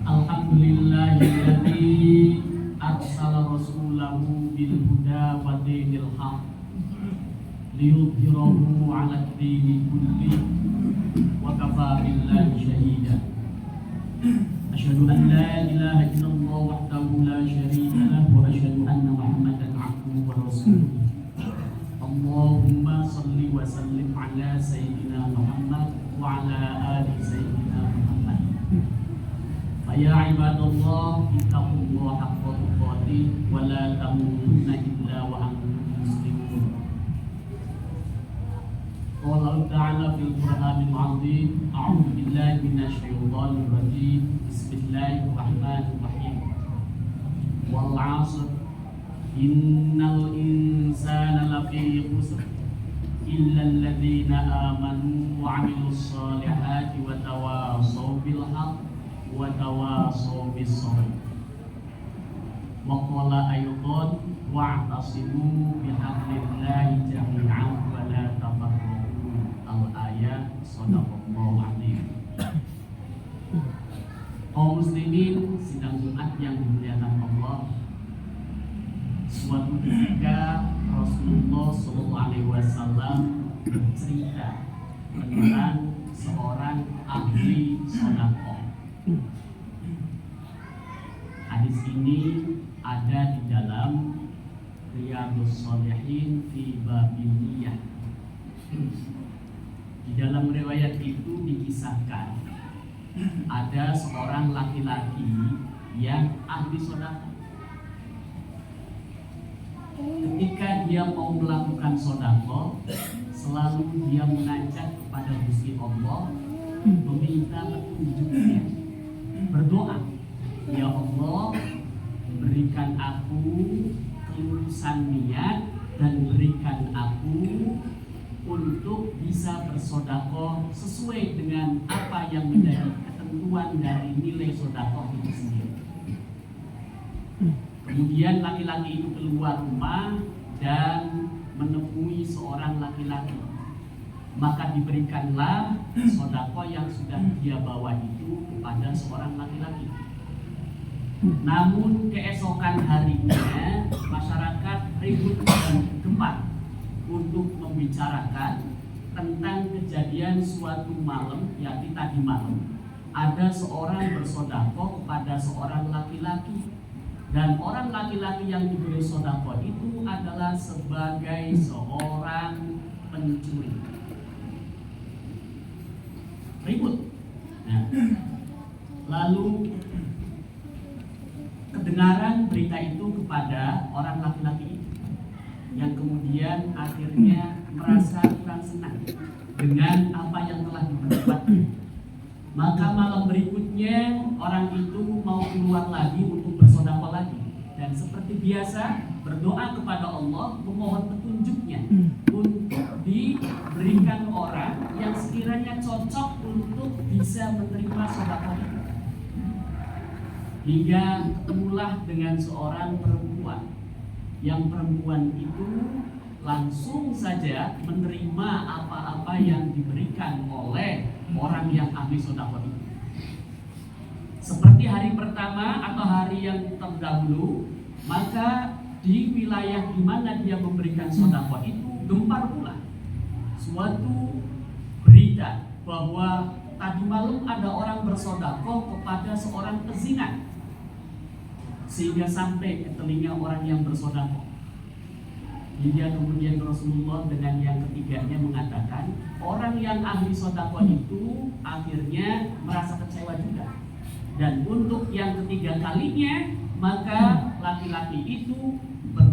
Alhamdulillahilladzi arsala rasulahu bil huda wa dinil haq liyudhhirahu 'ala ad-dini kulli wa kafa billahi shahida. Asyhadu an la ilaha illallah wahdahu la syarika lahu wa asyhadu anna Muhammadan 'abduhu wa rasuluh. Allahumma shalli wa sallim 'ala sayyidina Muhammad wa 'ala ali sayyidina Muhammad. Ya ibadallah, ittaqullaha haqqa tuqatih wa la tamutunna illa wa antum muslimun. Qala ta'ala fil Qur'anil 'azim, a'udzu billahi minasy syaithanir rajim. Bismillahirrahmanirrahim. Wal 'ashr innal insana lafi khusr illa alladziina amanu wa 'amilus shalihati wa tawashaw bil haqq wa tawashaw bis sabr. Wa qala aydan wa'tasimu bihablillahi jami'an wa la tafarraqu. Al-ayat. Shadaqallahu adzim. Kaum muslimin sidang Jumat yang dimuliakan Allah, suatu ketika Rasulullah SAW cerita tentang seorang ahli sedekah. Hadis ini ada di dalam Riyadhus Shalihin fi Babin Niyah. Di dalam riwayat itu dikisahkan ada seorang laki-laki yang ahli sedekah. Ketika dia mau melakukan sedekah, selalu dia mengajak kepada Gusti Allah, meminta petunjuknya, berdoa, ya Allah, berikan aku kelurusan niat dan berikan aku untuk bisa bersedekah sesuai dengan apa yang menjadi ketentuan dari nilai sedekah itu sendiri. Kemudian laki-laki itu keluar rumah dan menemui seorang laki-laki. Maka diberikanlah sedekah yang sudah dia bawa itu kepada seorang laki-laki. Namun keesokan harinya masyarakat ribut dan gempar untuk membicarakan tentang kejadian suatu malam, yakni tadi malam ada seorang bersedekah kepada seorang laki-laki, dan orang laki-laki yang diberi sedekah itu adalah sebagai seorang pencuri. Ribut. Nah, lalu kedengaran berita itu kepada orang laki-laki itu, yang kemudian akhirnya merasa kurang senang dengan apa yang telah diperbuatnya. Maka malam berikutnya orang itu mau keluar lagi untuk bersedekah lagi, dan seperti biasa berdoa kepada Allah, memohon petunjuknya untuk diberikan orang yang sekiranya cocok untuk bisa menerima sedekah itu. Hingga ketemulah dengan seorang perempuan, yang perempuan itu langsung saja menerima apa-apa yang diberikan oleh orang yang ahli sedekah itu. Seperti hari pertama atau hari yang terdahulu, maka di wilayah di mana dia memberikan sedekah itu gempar pula suatu berita bahwa tadi malam ada orang bersedekah kepada seorang pezina, sehingga sampai ke telinga orang yang bersedekah. Hingga kemudian Rasulullah dengan yang ketiganya mengatakan, orang yang ahli sedekah itu akhirnya merasa kecewa juga. Dan untuk yang ketiga kalinya, maka laki-laki itu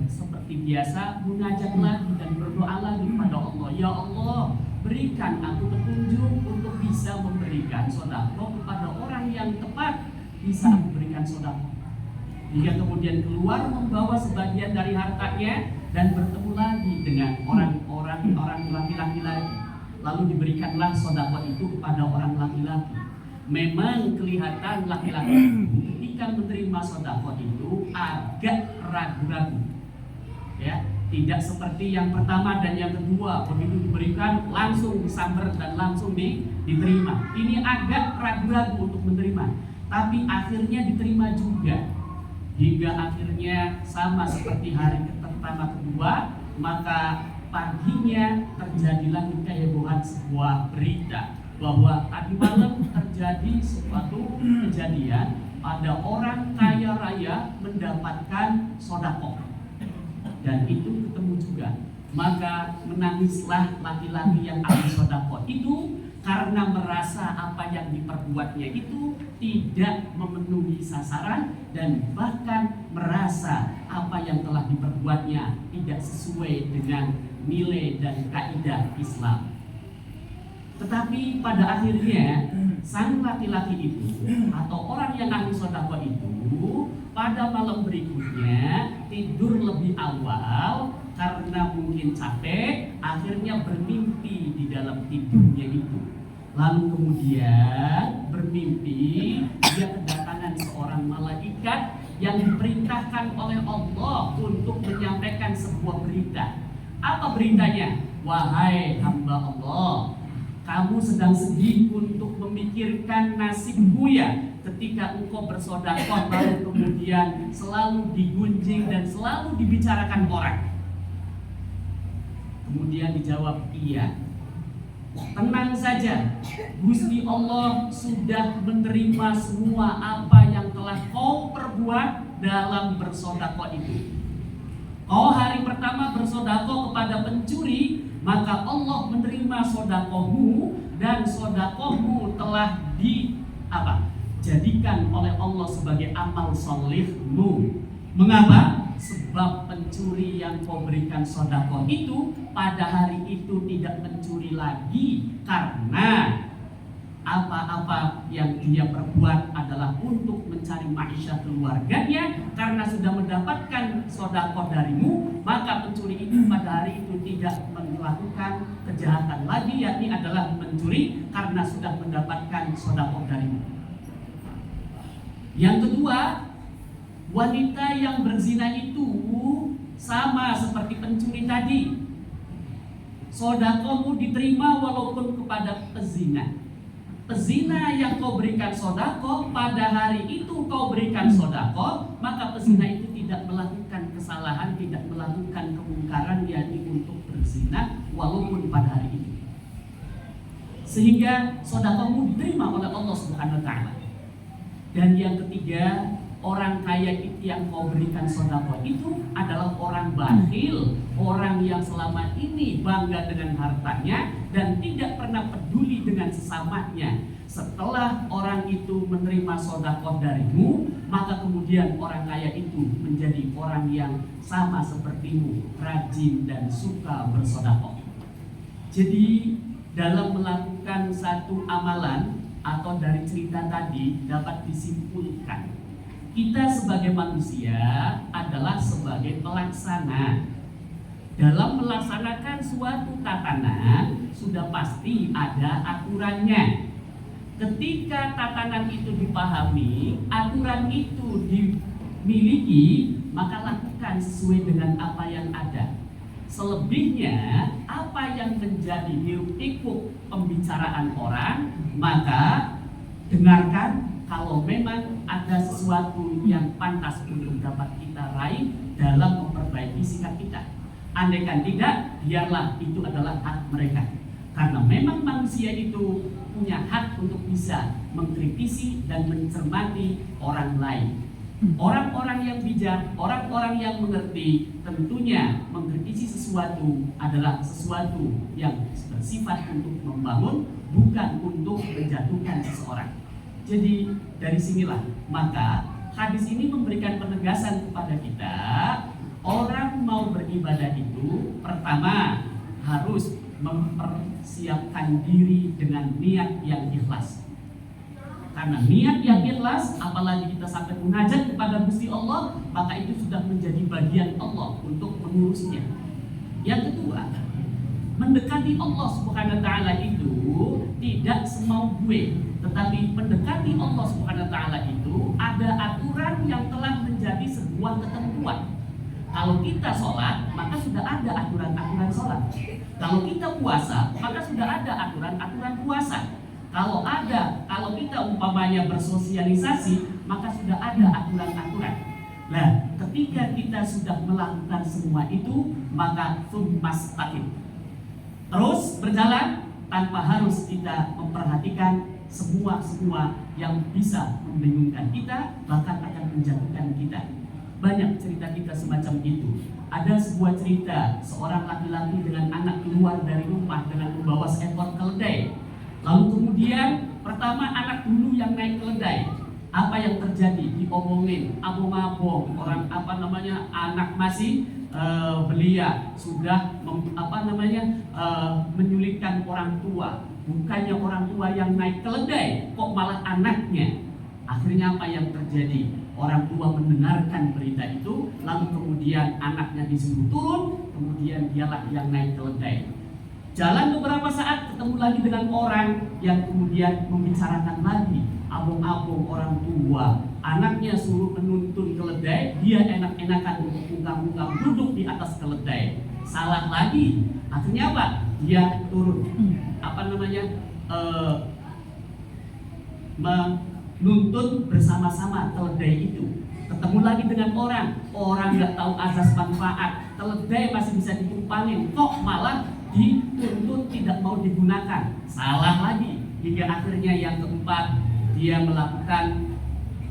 seperti biasa mengajak lagi dan berdoa lagi kepada Allah, ya Allah, berikan aku petunjuk untuk bisa memberikan sedekah kepada orang yang tepat bisa aku berikan sedekah. Hingga kemudian keluar membawa sebagian dari hartanya dan bertemu lagi dengan orang laki-laki lagi. Lalu diberikanlah sedekah itu kepada orang laki-laki. Memang kelihatan laki-laki ketika menerima sedekah itu agak ragu-ragu, ya, tidak seperti yang pertama dan yang kedua, begitu diberikan langsung disamber dan langsung diterima. Ini agak ragu-ragu untuk menerima, tapi akhirnya diterima juga. Hingga akhirnya sama seperti hari pertama kedua, maka paginya terjadilah kehebohan sebuah berita bahwa tadi malam terjadi suatu kejadian, ada orang kaya raya mendapatkan sodako, dan itu ketemu juga. Maka menangislah laki-laki yang ahli sodako itu karena merasa apa yang diperbuatnya itu tidak memenuhi sasaran, dan bahkan merasa apa yang telah diperbuatnya tidak sesuai dengan nilai dan kaidah Islam. Tetapi pada akhirnya sang laki-laki itu atau orang yang ahli sodako itu pada malam berikutnya tidur lebih awal karena mungkin capek, akhirnya bermimpi di dalam tidurnya itu. Lalu kemudian bermimpi dia kedatangan seorang malaikat yang diperintahkan oleh Allah untuk menyampaikan sebuah berita. Apa beritanya? Wahai hamba Allah, kamu sedang sedih untuk memikirkan nasibmu ya, ketika engkau bersedekah lalu kemudian selalu digunjing dan selalu dibicarakan orang. Kemudian dijawab, iya. Tenang saja, Gusti Allah sudah menerima semua apa yang telah kau perbuat dalam bersedekah itu. Kau hari pertama bersedekah kepada pencuri, maka Allah menerima sedekahmu, dan sedekahmu telah jadikan oleh Allah sebagai amal solehmu. Mengapa? Sebab pencuri yang kau berikan sedekah itu pada hari itu tidak mencuri lagi, karena apa-apa yang dia perbuat adalah untuk mencari maisha keluarganya. Karena sudah mendapatkan sedekah darimu, maka pencuri itu pada hari itu tidak melakukan kejahatan lagi, yakni adalah mencuri, karena sudah mendapatkan sedekah darimu. Yang kedua, wanita yang berzina itu sama seperti pencuri tadi. Sedekahmu diterima walaupun kepada pezina. Pezina yang kau berikan sedekah, pada hari itu kau berikan sedekah, maka pezina itu tidak melakukan kesalahan, tidak melakukan kemungkaran, yakni untuk berzina walaupun pada hari itu. Sehingga sedekahmu diterima oleh Allah Subhanahu wa taala. Dan yang ketiga, orang kaya itu yang kau berikan sedekah itu adalah orang bakhil, orang yang selama ini bangga dengan hartanya dan tidak pernah peduli dengan sesamanya. Setelah orang itu menerima sedekah darimu, maka kemudian orang kaya itu menjadi orang yang sama sepertimu, rajin dan suka bersedekah. Jadi dalam melakukan satu amalan atau dari cerita tadi dapat disimpulkan, kita sebagai manusia adalah sebagai pelaksana. Dalam melaksanakan suatu tatanan sudah pasti ada aturannya. Ketika tatanan itu dipahami, aturan itu dimiliki, maka lakukan sesuai dengan apa yang ada. Selebihnya, apa yang menjadi hiruk-pikuk pembicaraan orang, maka dengarkan. Kalau memang ada sesuatu yang pantas untuk dapat kita raih dalam memperbaiki sikap kita. Andaikan tidak, biarlah itu adalah hak mereka. Karena memang manusia itu punya hak untuk bisa mengkritisi dan mencermati orang lain. Orang-orang yang bijak, orang-orang yang mengerti, tentunya mengkritisi sesuatu adalah sesuatu yang bersifat untuk membangun, bukan untuk menjatuhkan seseorang. Jadi dari sinilah maka hadis ini memberikan penegasan kepada kita, orang mau beribadah itu pertama harus mempersiapkan diri dengan niat yang ikhlas. Karena niat yang ikhlas, apalagi kita sampai munajat kepada Gusti Allah, maka itu sudah menjadi bagian Allah untuk mengurusnya. Yang kedua, mendekati Allah Subhanahu wa taala itu tidak semau gue, tetapi mendekati Allah Subhanahu wa taala itu ada aturan yang telah menjadi sebuah ketentuan. Kalau kita sholat, maka sudah ada aturan-aturan sholat. Kalau kita puasa, maka sudah ada aturan-aturan puasa. Kalau kita umpamanya bersosialisasi, maka sudah ada aturan-aturan. Nah, ketika kita sudah melakukan semua itu, maka tsumastaqim, terus berjalan tanpa harus kita memperhatikan semua yang bisa membingungkan kita, bahkan akan menjatuhkan kita. Banyak cerita kita semacam itu. Ada sebuah cerita seorang laki-laki dengan anak keluar dari rumah dengan membawa seekor keledai. Lalu kemudian pertama anak dulu yang naik keledai. Apa yang terjadi? Diomongin, abong-abong, orang anak masih belia, sudah menyulitkan orang tua. Bukannya orang tua yang naik keledai, kok malah anaknya. Akhirnya apa yang terjadi? Orang tua mendengarkan berita itu, lalu kemudian anaknya disuruh turun, kemudian dialah yang naik keledai. Jalan beberapa saat ketemu lagi dengan orang yang kemudian membicarakan lagi, abong-abong orang tua, anaknya suruh menuntun keledai, dia enak-enakan untuk ungkang-ungkang duduk di atas keledai. Salah lagi, akhirnya apa? Dia turun, menuntun bersama-sama keledai itu. Ketemu lagi dengan orang nggak tahu azas manfaat, keledai masih bisa ditumpangin, kok malah dituntut tidak mau digunakan. Salah lagi, hingga akhirnya yang keempat dia melakukan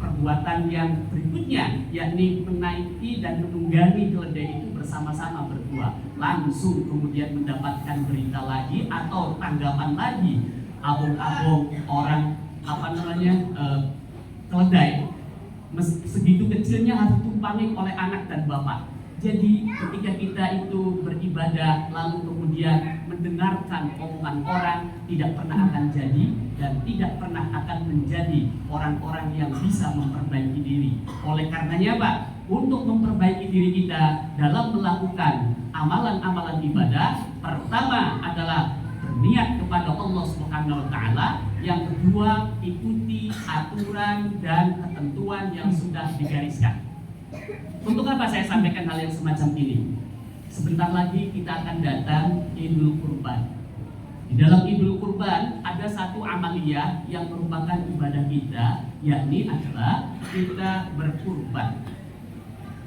perbuatan yang berikutnya, yakni menaiki dan menunggangi keledai itu bersama-sama berdua. Langsung kemudian mendapatkan berita lagi atau tanggapan lagi, abong-abong orang keledai segitu kecilnya harus ditumpangi oleh anak dan bapak. Jadi ketika kita itu beribadah lalu kemudian mendengarkan omongan orang, tidak pernah akan jadi dan tidak pernah akan menjadi orang-orang yang bisa memperbaiki diri. Oleh karenanya Pak, untuk memperbaiki diri kita dalam melakukan amalan-amalan ibadah, pertama adalah berniat kepada Allah Subhanahu wa taala, yang kedua ikuti aturan dan ketentuan yang sudah digariskan. Untuk apa saya sampaikan hal yang semacam ini? Sebentar lagi kita akan datang Idul Kurban. Di dalam Idul Kurban ada satu amaliyah yang merupakan ibadah kita, yakni adalah kita berkurban.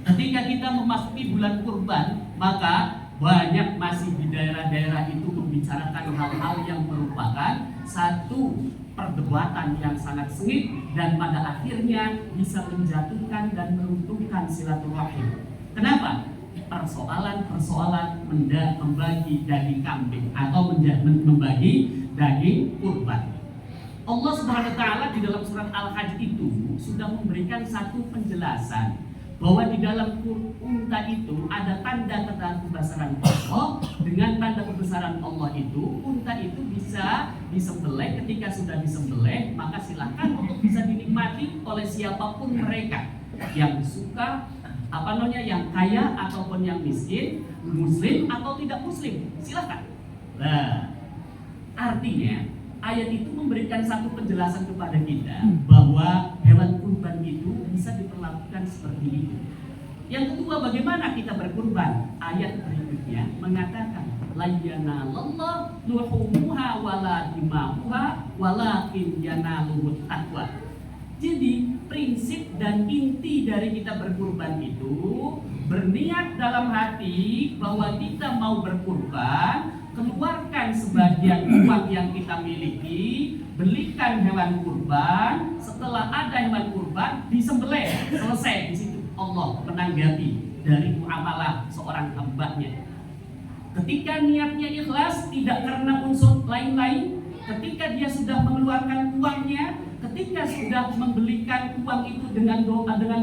Ketika kita memasuki bulan kurban, maka banyak masih di daerah-daerah itu membicarakan hal-hal yang merupakan satu perdebatan yang sangat sengit dan pada akhirnya bisa menjatuhkan dan meruntuhkan silaturahim. Kenapa? Persoalan membagi daging kambing atau membagi daging kurban. Allah Subhanahu wa taala di dalam surat Al-Hajj itu sudah memberikan satu penjelasan bahwa di dalam unta itu ada tanda-tanda kebesaran Allah. Dengan tanda kebesaran Allah itu, unta itu bisa disembelih. Ketika sudah disembelih, maka silakan untuk bisa dinikmati oleh siapapun mereka yang suka, yang kaya ataupun yang miskin, muslim atau tidak muslim, silakan. Nah, artinya ayat itu memberikan satu penjelasan kepada kita bahwa hewan kurban itu bisa diperlakukan seperti itu. Yang kedua, bagaimana kita berkurban? Ayat berikutnya mengatakan la yanalallahu luhumuha wala dimahuha walakin yanaluhut taqwa. Jadi prinsip dan inti dari kita berkurban itu berniat dalam hati bahwa kita mau berkurban, keluarkan sebagian uang yang kita miliki, belikan hewan kurban. Setelah ada hewan kurban, disembelih, selesai di situ. Allah menanggapi dari muamalah seorang hambanya. Ketika niatnya ikhlas, tidak karena unsur lain-lain, ketika dia sudah mengeluarkan uangnya, ketika sudah membelikan uang itu dengan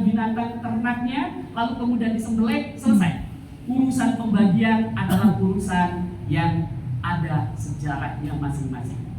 binatang ternaknya, lalu kemudian disembelih, selesai. Urusan pembagian adalah urusan yang ada sejarahnya masing-masing.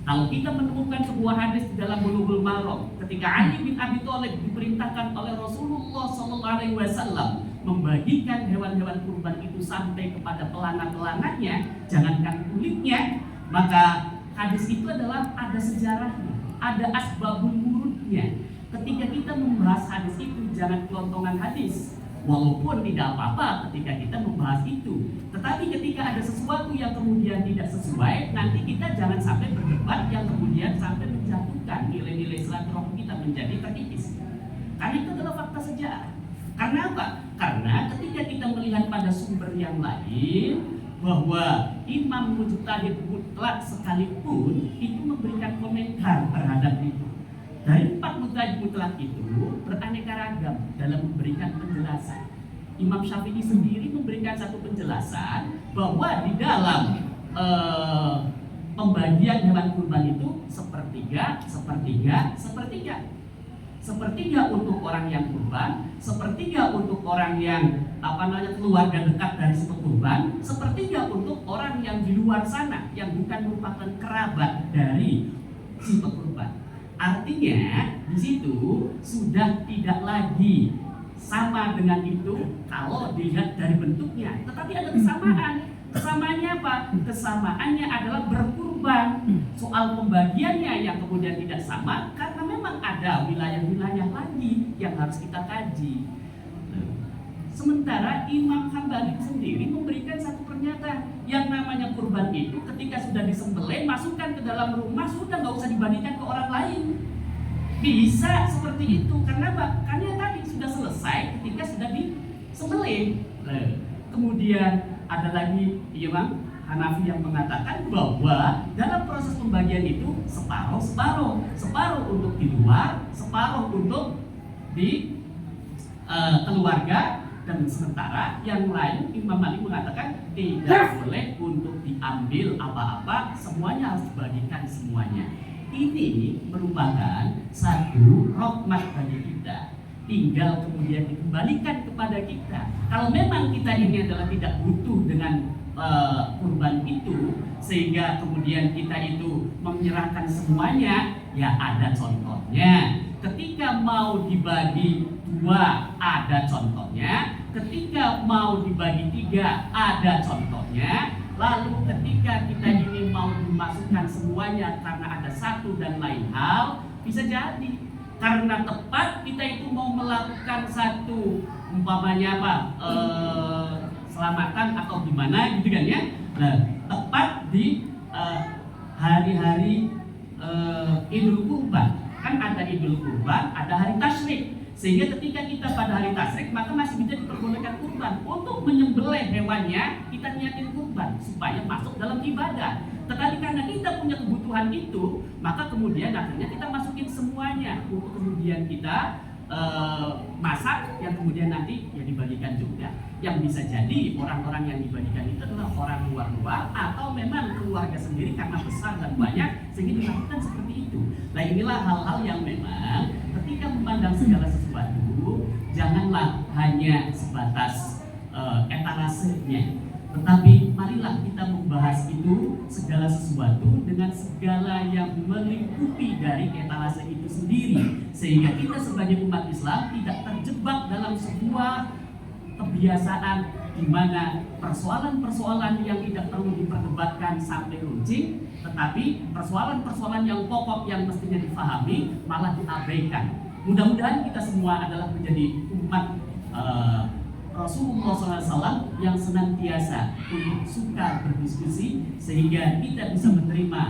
Kalau kita menemukan sebuah hadis di dalam Bulughul Maram, ketika Ali bin Abi Thalib diperintahkan oleh Rasulullah SAW membagikan hewan-hewan kurban itu sampai kepada pelana-pelananya, jangankan kulitnya, maka hadis itu adalah ada sejarahnya, ada asbabun wurudnya. Ketika kita membahas hadis itu, jangan kelontongan hadis. walaupun tidak apa-apa ketika kita membahas itu. Tetapi ketika ada sesuatu yang kemudian tidak sesuai, nanti kita jangan sampai berdebat yang kemudian sampai menjatuhkan nilai-nilai silaturahmi kita menjadi terkikis. Karena itu adalah fakta sejarah. Karena apa? Karena ketika kita melihat pada sumber yang lain, bahwa Imam Mujtahid mutlak sekalipun itu memberikan komentar terhadap itu. Dari 4 mujtahid mutlak itu beraneka ragam dalam memberikan penjelasan. Imam Syafi'i sendiri memberikan satu penjelasan bahwa di dalam pembagian hewan kurban itu sepertiga, sepertiga, sepertiga. Sepertiga untuk orang yang kurban, sepertiga untuk orang yang keluarga dekat dari si kurban, sepertiga untuk orang yang di luar sana yang bukan merupakan kerabat dari si kurban. Artinya di situ sudah tidak lagi sama dengan itu kalau dilihat dari bentuknya, tetapi ada kesamaan. Kesamaannya apa? Kesamaannya adalah berkurban. Soal pembagiannya yang kemudian tidak sama karena memang ada wilayah-wilayah lagi yang harus kita kaji. Sementara Imam Hambali sendiri memberikan satu pernyataan, yang namanya kurban itu ketika sudah disembelih masukkan ke dalam rumah, sudah nggak usah dibagikan ke orang lain. Bisa seperti itu karena apa? Karena tadi sudah selesai ketika sudah disembelih. Kemudian ada lagi Imam Hanafi yang mengatakan bahwa dalam proses pembagian itu separuh untuk di luar, separuh untuk di keluarga, dan sementara yang lain Imam Malik mengatakan tidak boleh untuk diambil apa-apa, semuanya harus dibagikan semuanya. Ini merupakan satu rahmat bagi kita. Tinggal kemudian dikembalikan kepada kita. Kalau memang kita ini adalah tidak butuh dengan kurban itu, sehingga kemudian kita itu menyerahkan semuanya, ya ada contohnya. Ketika mau dibagi 2 ada contohnya, ketika mau dibagi 3 ada contohnya. Lalu ketika kita ini mau dimasukkan semuanya karena ada satu dan lain hal, bisa jadi karena tepat kita itu mau melakukan satu umpamanya selamatan atau gimana gitu kan ya. Nah, tepat di hari-hari Idul Kurban. Kan ada Idul Kurban, ada hari tasyrik. Sehingga ketika kita pada hari tasyrik maka masih bisa diperbolehkan kurban. Untuk menyembelih hewannya kita niatin kurban supaya masuk dalam ibadah. Tetapi karena kita punya kebutuhan itu, maka kemudian akhirnya kita masukin semuanya untuk kemudian kita masak yang kemudian nanti ya dibagikan juga. Yang bisa jadi orang-orang yang dibagikan itu adalah orang luar atau memang keluarga sendiri karena besar dan banyak sehingga dilakukan seperti itu. Nah, inilah hal-hal yang memang ketika memandang segala sesuatu janganlah hanya sebatas etalasenya, tetapi marilah kita membahas itu segala sesuatu dengan segala yang melingkupi dari etalase itu sendiri, sehingga kita sebagai umat Islam tidak terjebak dalam sebuah kebiasaan di mana persoalan-persoalan yang tidak perlu diperdebatkan sampai runcing, tetapi persoalan-persoalan yang pokok yang mestinya difahami malah diabaikan. Mudah-mudahan kita semua adalah menjadi umat Rasulullah SAW yang senantiasa untuk suka berdiskusi sehingga kita bisa menerima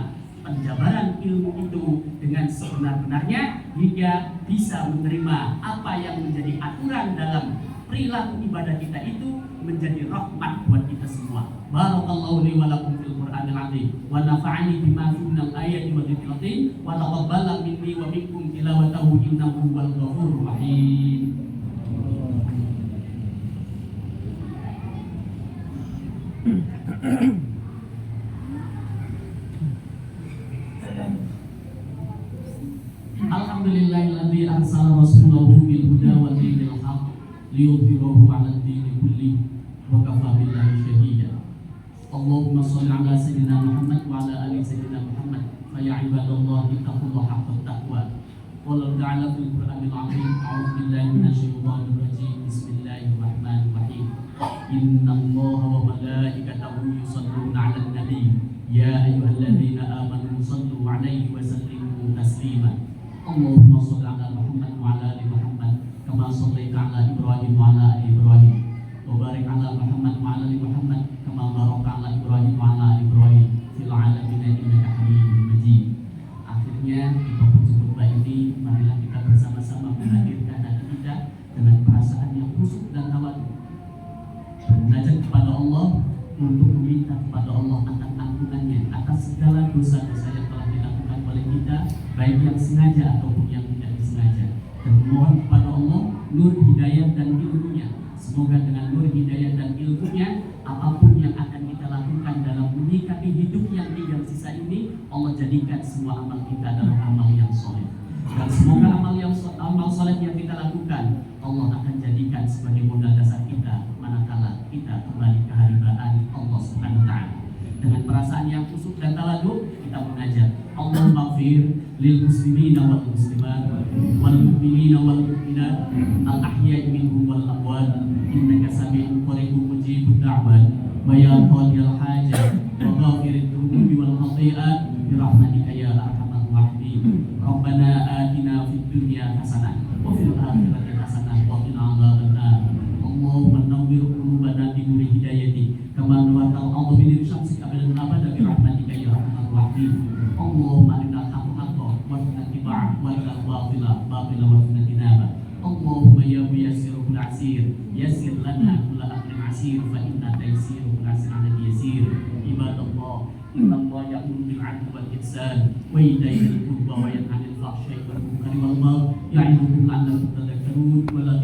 penjabaran ilmu itu dengan sebenar-benarnya hingga bisa menerima apa yang menjadi aturan dalam perilaku ibadah kita itu menjadi rahmat buat kita semua. Barakallahu li wa lakum fil Qur'anil azim wa nafa'ani bima fihi minal ayati wa dzikril wa taqabbala minni wa minkum tilawatahu innahu huwal ghafurur rahim. Alhamdulillahilladzi arsala rasulahu bil huda wa dinil haqq liyudhhirahu 'alad dini kullihi wa kafa billahi shahida. Allahumma shalli 'ala sayyidina Muhammad wa 'ala ali sayyidina Muhammad. Fa ya ibadallahi taqullaha haqqa taqwa. Qala ta'ala fil Qur'anil 'azim, a'udzu billahi minasyaitonir rajim. Bismillahirrahmanirrahim. Innallaha wa malaikatahu yusholluna 'alan nabi. Ya ayyuhalladzina amanu shallu 'alaihi wa sallimu taslima. Allahumma shalli 'ala Muhammad wa 'ala ali Muhammad kama shallaita ala Ibrahim wa ala ali Ibrahim wa barik ala Muhammad wa ala ali Muhammad kama barakta ala Ibrahim wa ala ali Ibrahim fil alamin innaka Hamidum Majid. Akhirnya di penghujung khutbah ini marilah kita bersama-sama menghadirkan hati kita dengan perasaan yang khusyuk dan tawadhu, bermunajat kepada Allah untuk meminta kepada Allah atas ampunannya atas segala dosa-dosa yang telah dilakukan oleh kita, baik yang sengaja ataupun yang tidak disengaja, dan memohon kepada Allah nur hidayah dan ilmunya. Semoga dengan nur hidayah dan ilmunya, apapun yang akan kita lakukan dalam menyikapi hidup yang tinggal sisa ini, Allah jadikan semua amal kita adalah amal yang soleh. Dan semoga amal soleh yang kita lakukan, Allah akan jadikan sebagai modal dasar kita manakala kita kembali ke haribaan Allah Subhanahu wa Ta'ala. Dengan perasaan yang khusyuk dan tawadhu, kita munajat, Allahumma ighfir lil muslimina wal muslimat wal mu'minina wal mu'minat al ahya'i minhum wal amwat innaka sami'un qaribun mujibud da'wat wa ya qadiyal hajat wa ghafirid dhunubi wal khati'at bi rahmatika ya arhamar rahimin. Rabbana atina fid dunya hasanah wa fil akhirati hasanah wa qina adzabannar. Allahumma nawwir qulubana bi nuri hidayatik kama nawwartal arda bi nuri syamsik abadan abada bi rahmatika ya arhamar rahimin. Allahumma arinal haqqa haqqan warzuqna ittiba'ah wa arinal batila batilan warzuqna ijtinabah. Allahumma ya muyassirul asir yassir lana kulla amrin asir fa inna taysirul asir 'ala yasir. Ibadallah, inna Allah ya'muru bil 'adli wal ihsan wa ita'i dzil qurba wa yanha 'anil fahsya'i wal munkari wal baghi ya'idukum la'allakum tadhakkarun wa la